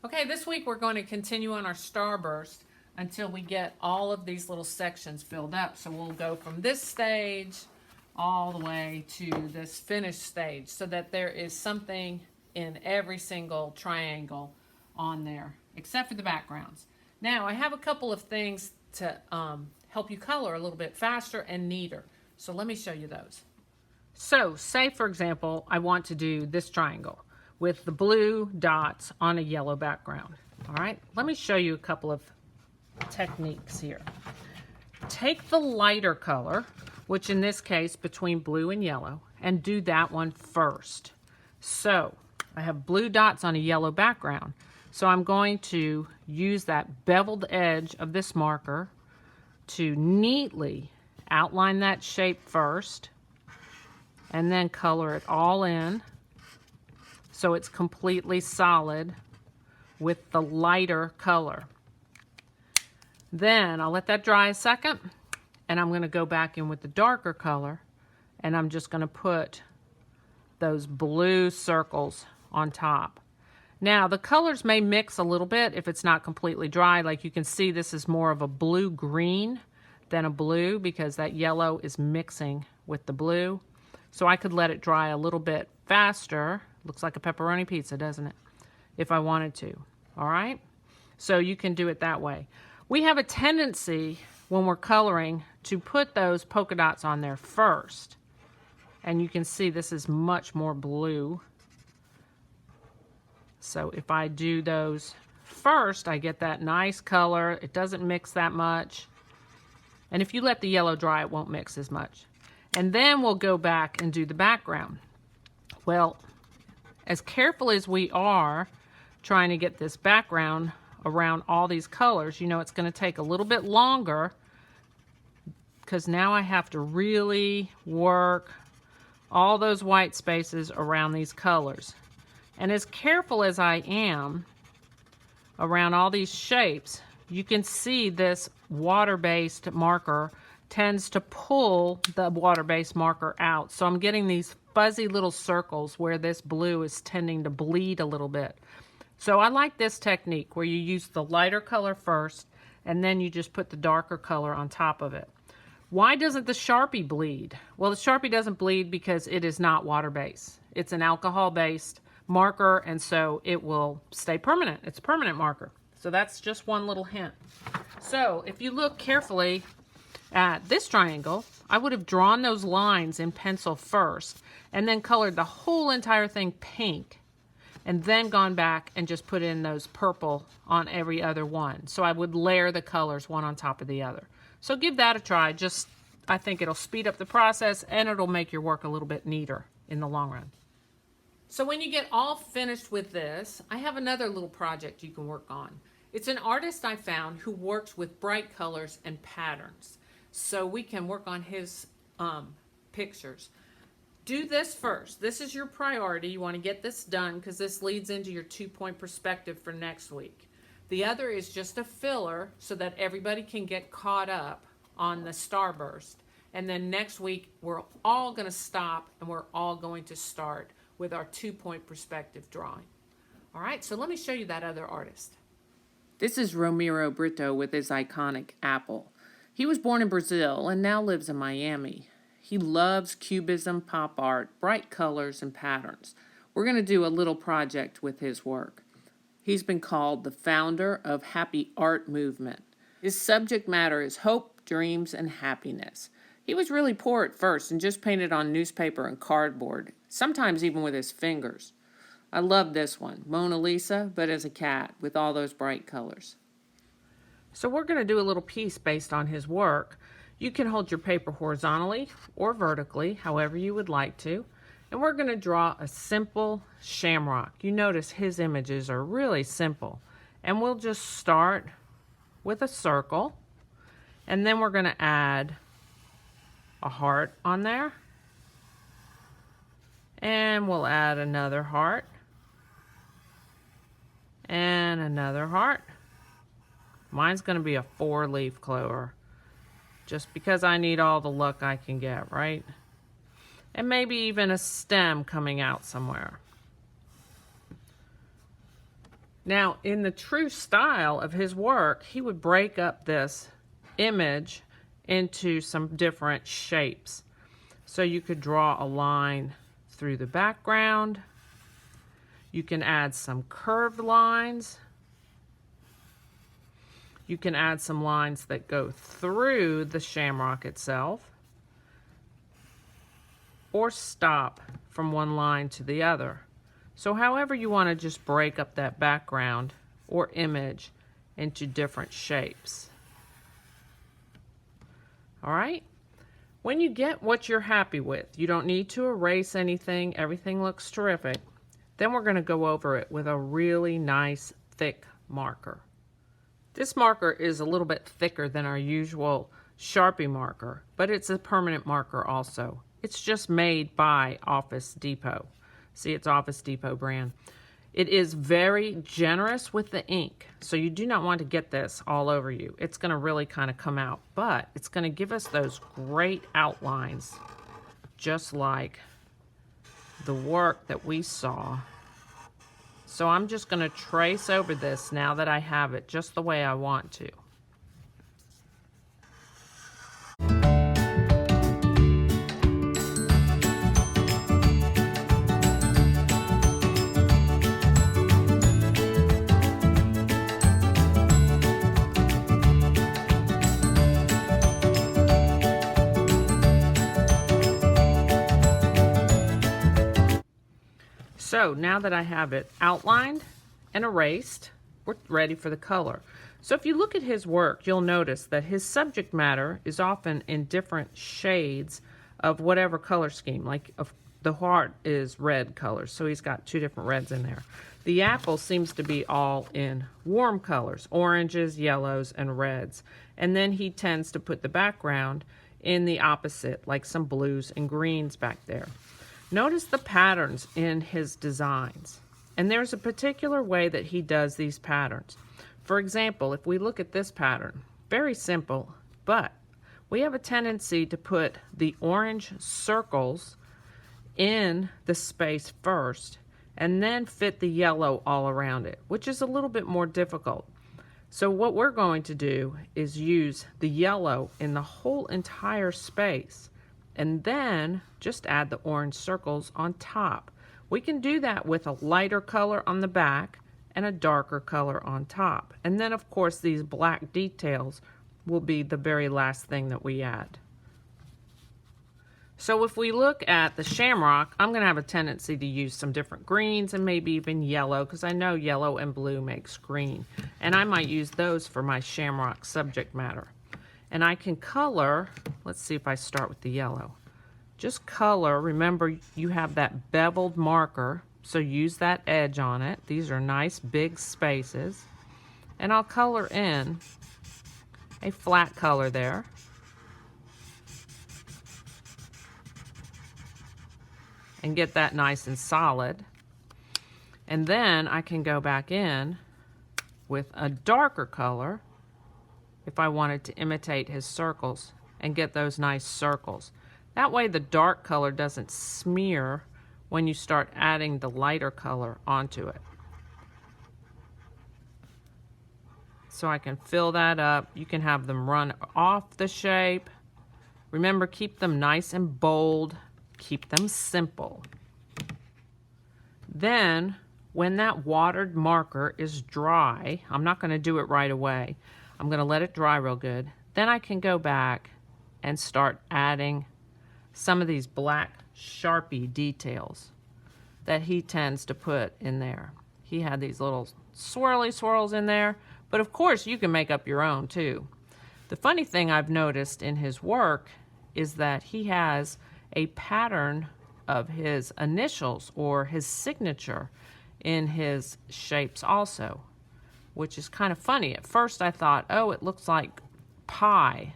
Okay, this week we're going to continue on our Starburst until we get all of these little sections filled up. So we'll go from this stage all the way to this finished stage so that there is something in every single triangle on there, except for the backgrounds. Now, I have a couple of things to help you color a little bit faster and neater. So let me show you those. So, say for example, I want to do this triangle with the blue dots on a yellow background. All right, let me show you a couple of techniques here. Take the lighter color, which in this case between blue and yellow, and do that one first. So I have blue dots on a yellow background. So I'm going to use that beveled edge of this marker to neatly outline that shape first and then color it all in so it's completely solid with the lighter color. Then I'll let that dry a second, and I'm going to go back in with the darker color, and I'm just going to put those blue circles on top. Now the colors may mix a little bit if it's not completely dry. Like you can see, this is more of a blue-green than a blue because that yellow is mixing with the blue. So I could let it dry a little bit faster. Looks like a pepperoni pizza, doesn't it? If I wanted to. All right? So you can do it that way. We have a tendency when we're coloring to put those polka dots on there first. And you can see this is much more blue. So if I do those first, I get that nice color. It doesn't mix that much. And if you let the yellow dry, it won't mix as much. And then we'll go back and do the background. Well, as careful as we are trying to get this background around all these colors, you know it's going to take a little bit longer because now I have to really work all those white spaces around these colors. And as careful as I am around all these shapes, you can see this water-based marker tends to pull the water-based marker out. So I'm getting these fuzzy little circles where this blue is tending to bleed a little bit. So I like this technique where you use the lighter color first and then you just put the darker color on top of it. Why doesn't the Sharpie bleed? Well, the Sharpie doesn't bleed because it is not water-based. It's an alcohol-based marker, and so it will stay permanent. It's a permanent marker. So that's just one little hint. So if you look carefully at this triangle, I would have drawn those lines in pencil first and then colored the whole entire thing pink and then gone back and just put in those purple on every other one. So I would layer the colors one on top of the other. So give that a try. Just, I think it'll speed up the process and it'll make your work a little bit neater in the long run. So when you get all finished with this, I have another little project you can work on. It's an artist I found who works with bright colors and patterns. So we can work on his pictures. Do this first. This is your priority. You want to get this done because this leads into your 2-point perspective for next week. The other is just a filler so that everybody can get caught up on the Starburst. And then next week, we're all going to stop and we're all going to start with our 2-point perspective drawing. All right, so let me show you that other artist. This is Romero Britto with his iconic apple. He was born in Brazil and now lives in Miami. He loves cubism, pop art, bright colors, and patterns. We're going to do a little project with his work. He's been called the founder of Happy Art Movement. His subject matter is hope, dreams, and happiness. He was really poor at first and just painted on newspaper and cardboard, sometimes even with his fingers. I love this one, Mona Lisa, but as a cat with all those bright colors. So we're going to do a little piece based on his work. You can hold your paper horizontally or vertically, however you would like to. And we're going to draw a simple shamrock. You notice his images are really simple. And we'll just start with a circle. And then we're going to add a heart on there. And we'll add another heart. And another heart. Mine's going to be a 4-leaf clover. Just because I need all the luck I can get, right? And maybe even a stem coming out somewhere. Now, in the true style of his work, he would break up this image into some different shapes. So you could draw a line through the background. You can add some curved lines. You can add some lines that go through the shamrock itself, or stop from one line to the other. So however you want to just break up that background or image into different shapes. All right? When you get what you're happy with, you don't need to erase anything. Everything looks terrific. Then we're going to go over it with a really nice thick marker. This marker is a little bit thicker than our usual Sharpie marker, but it's a permanent marker also. It's just made by Office Depot. See, it's Office Depot brand. It is very generous with the ink, so you do not want to get this all over you. It's going to really kind of come out, but it's going to give us those great outlines, just like the work that we saw. So I'm just going to trace over this now that I have it just the way I want to. So now that I have it outlined and erased, we're ready for the color. So if you look at his work, you'll notice that his subject matter is often in different shades of whatever color scheme. Like the heart is red colors, so he's got 2 different reds in there. The apple seems to be all in warm colors, oranges, yellows, and reds. And then he tends to put the background in the opposite, like some blues and greens back there. Notice the patterns in his designs. And there's a particular way that he does these patterns. For example, if we look at this pattern, very simple, but we have a tendency to put the orange circles in the space first and then fit the yellow all around it, which is a little bit more difficult. So what we're going to do is use the yellow in the whole entire space, and then just add the orange circles on top. We can do that with a lighter color on the back and a darker color on top. And then of course these black details will be the very last thing that we add. So if we look at the shamrock, I'm going to have a tendency to use some different greens and maybe even yellow, because I know yellow and blue makes green. And I might use those for my shamrock subject matter. And I can color, let's see if I start with the yellow. Just color, remember you have that beveled marker, so use that edge on it. These are nice big spaces. And I'll color in a flat color there. And get that nice and solid. And then I can go back in with a darker color if I wanted to imitate his circles and get those nice circles. That way the dark color doesn't smear when you start adding the lighter color onto it. So I can fill that up. You can have them run off the shape. Remember, keep them nice and bold. Keep them simple. Then, when that watered marker is dry, I'm not going to do it right away. I'm going to let it dry real good. Then I can go back and start adding some of these black Sharpie details that he tends to put in there. He had these little swirly swirls in there, but of course you can make up your own too. The funny thing I've noticed in his work is that he has a pattern of his initials or his signature in his shapes also, which is kind of funny. At first I thought, oh, it looks like pie,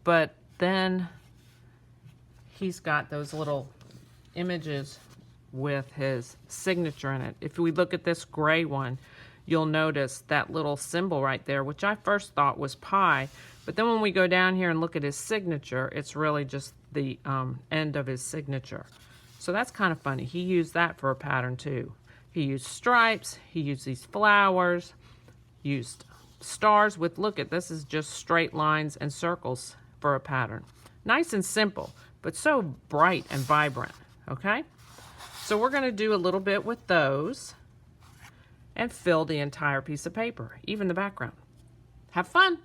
but then he's got those little images with his signature in it. If we look at this gray one, you'll notice that little symbol right there, which I first thought was pi, but then when we go down here and look at his signature, it's really just the end of his signature. So that's kind of funny. He used that for a pattern too. He used stripes, he used these flowers, used stars with, look at this is just straight lines and circles for a pattern. Nice and simple, but so bright and vibrant, okay? So we're gonna do a little bit with those and fill the entire piece of paper, even the background. Have fun.